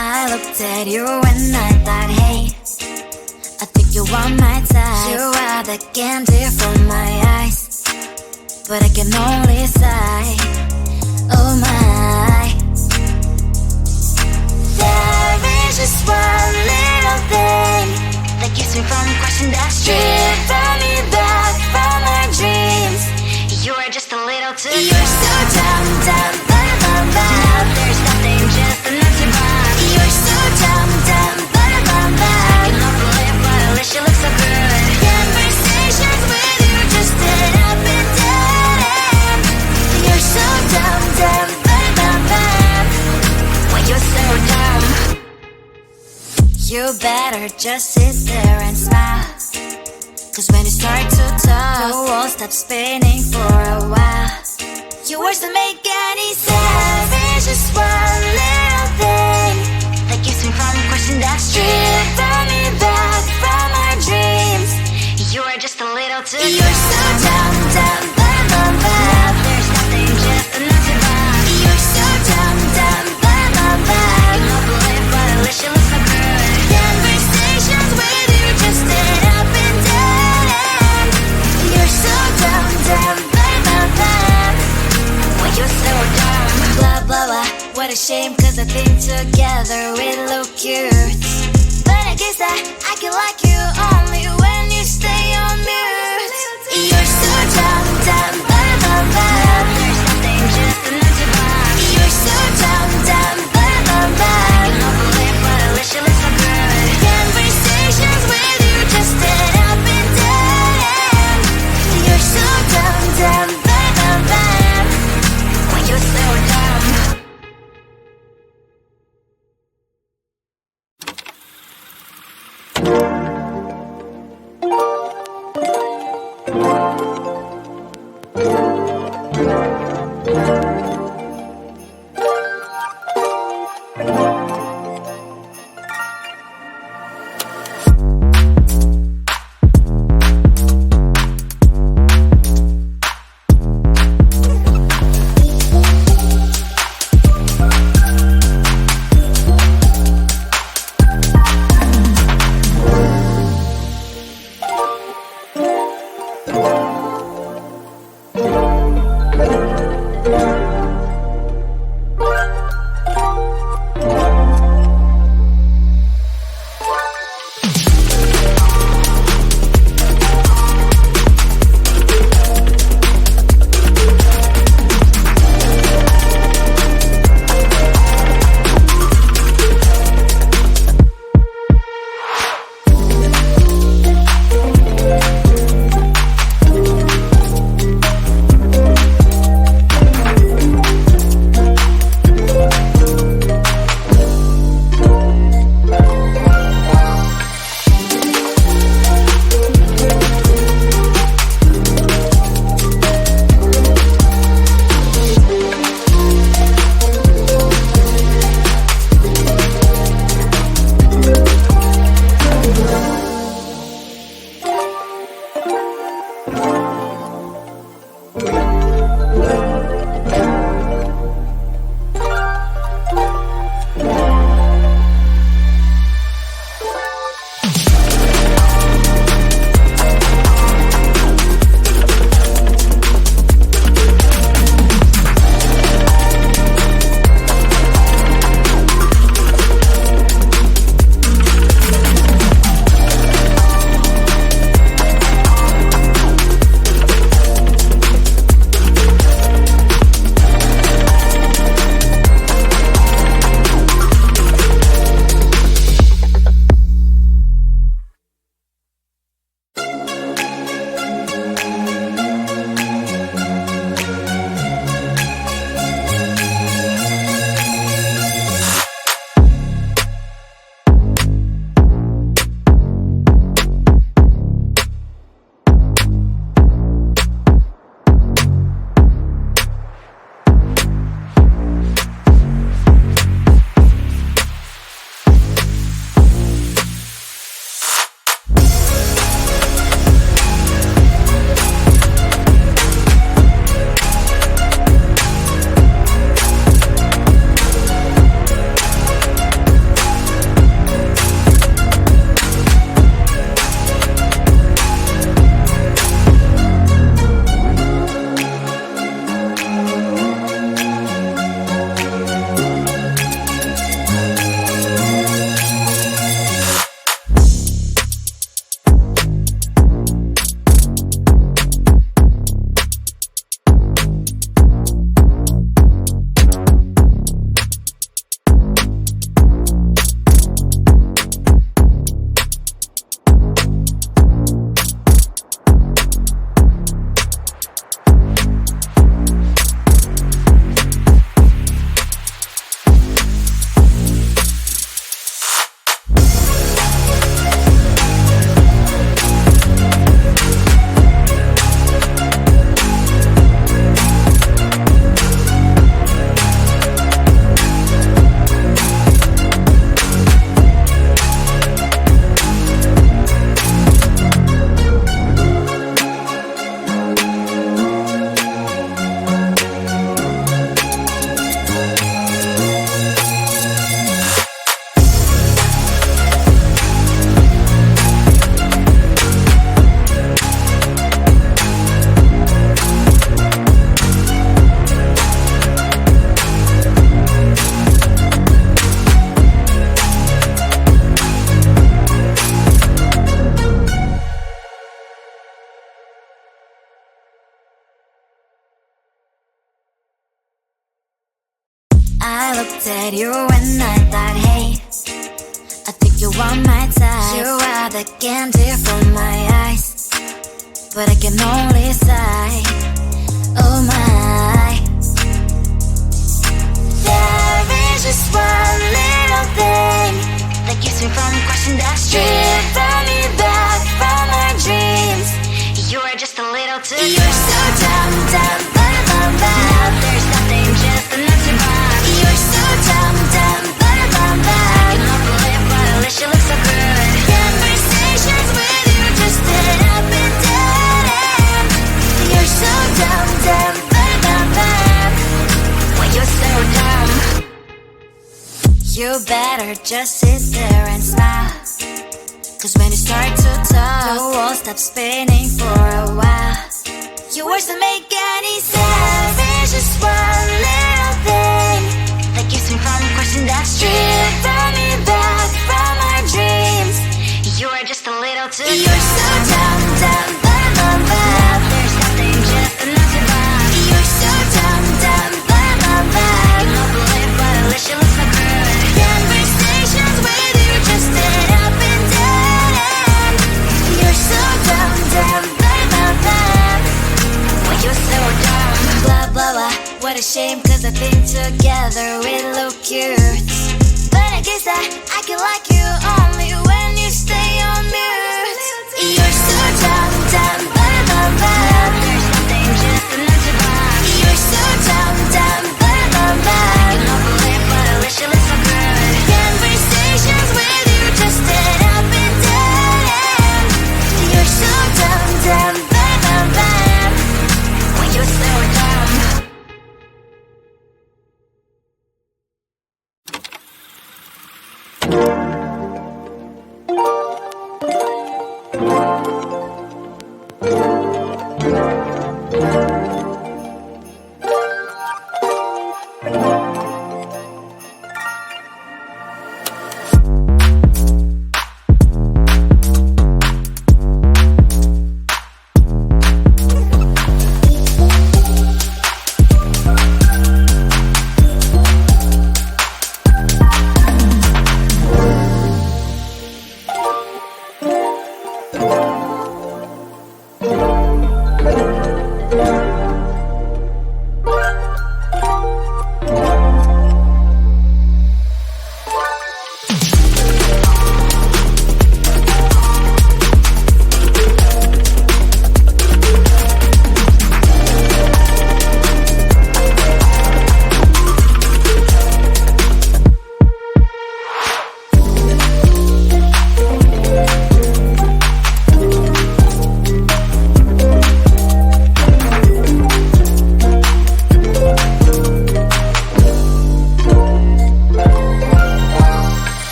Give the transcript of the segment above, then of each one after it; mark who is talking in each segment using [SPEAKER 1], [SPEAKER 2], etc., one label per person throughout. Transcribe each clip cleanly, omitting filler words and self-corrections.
[SPEAKER 1] I looked at you and I thought, hey, I think you are my type. You are the candy from my eyes, but I can only sigh, oh my. There is just one little thing that keeps me from crossing that street. Drive me back from my dreams. You are just a little too close. You're so dumb, dumb, bum, bum, bum. Now there's nothing, just an empty box. You're so dumb, dumb, bum, bum, bum. I can overlive, but at least you look so good. Conversations with you just end up in dead end. You're so dumb, dumb, bum, bum, bum. When you're so dumb, you better just sit there and smile, 'cause when you start to talk, the world stops spinning for a while. Your words don't make any sense. There's just one little thing that keeps me from crossing that street. Drive me back from our dreams. You are just a little too close. You're so dumb, dumb, bum, bum, bum. Now there's nothing, just an empty box. You're so dumb, dumb, bum, bum, bum. I can overlive, but at least you look so good. Conversations with you just end up in dead end. You're so dumb, dumb, bum, bum, bum. When you're so dumb, blah, blah, blah. What a shame, 'cause I think together we look cute. But I guess that I can like you only when you stay on mute. You're so dumb, dumb, bum, bum, bum. There's nothing, just an empty box. You're so dumb, dumb, bum, bum, bum. I can overlive, but at least you look so good. Conversations with you just end up in dead end. You're so dumb, dumb, bum, bum, bum. When you're so dumb. at you when I thought, hey, I think you want my type. You are the candy from my eyes, but I can only sigh. Oh my. There is just one little thing that keeps me from crossing that street. Driven me back from my dreams. You are just a little too close. You're so dumb, dumb, ba-da-bum, now there's nothing, just enough to buy. You're so dumb, dumb, ba-da-bum, I can help believe, but at least you look so good. Conversations with you just end up in dead end. You're so dumb, dumb, ba-da-bum, when you're so dumb. You better just sit there and smile, 'cause when you start to talk, the world stops spinning for a while. Your words don't make any sense. There's just one little thing that keeps me from crossing that street. Driven me back from my dreams. You are just a little too close. You're so dumb, dumb, ba-da-bum, now there's nothing, just enough to buy. You're so dumb, dumb, ba-da-bum, I can help believe, but at least you look so good. Conversations with you just end up in dead end. You're so dumb, dumb, ba-da-bum, when you're so dumb. Blah, blah, blah, what a shame, 'cause I think together we look cute. But I guess I can like you only when you stay on mute. You're so dumb, dumb, ba-da-bum, there's nothing, just enough to buy. You're so dumb, dumb, ba-da-bum, I can help believe, but at least you look so good. Conversations with you just end up in dead end. You're so dumb, dumb, ba-da-bum, when you're so dumb.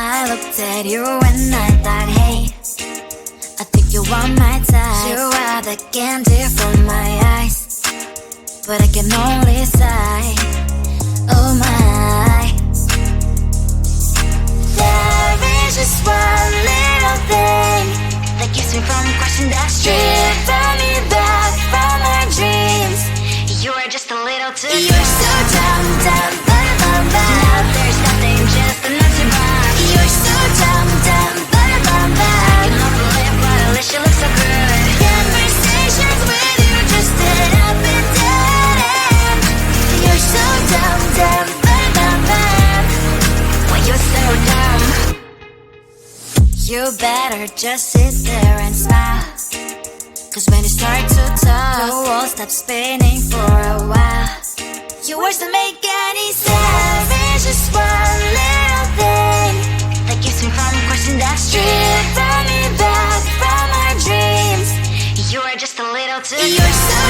[SPEAKER 1] I looked at you and I thought, hey, I think you are my type. You are the candy from my eyes, but I can only sigh, oh my. There is just one little thing that keeps me from crossing that street. Drive me back from my dreams. You are just a little too close. You're so dumb, dumb, bum, bum, bum. Now there's nothing, just enough to buy. You're so dumb, dumb, bum, bum, bum. You love to live, but at least you look so good. Conversations with you just end up in dead end. You're so dumb, dumb, bum, bum, bum. Well, you're so dumb. You better just sit there and smile, 'cause when you start to talk, the world stops spinning for a while. Your words don't make any sense. There's just one little thing that keeps me from crossing that street. Drive me back from my dreams. You are just a little too. You're so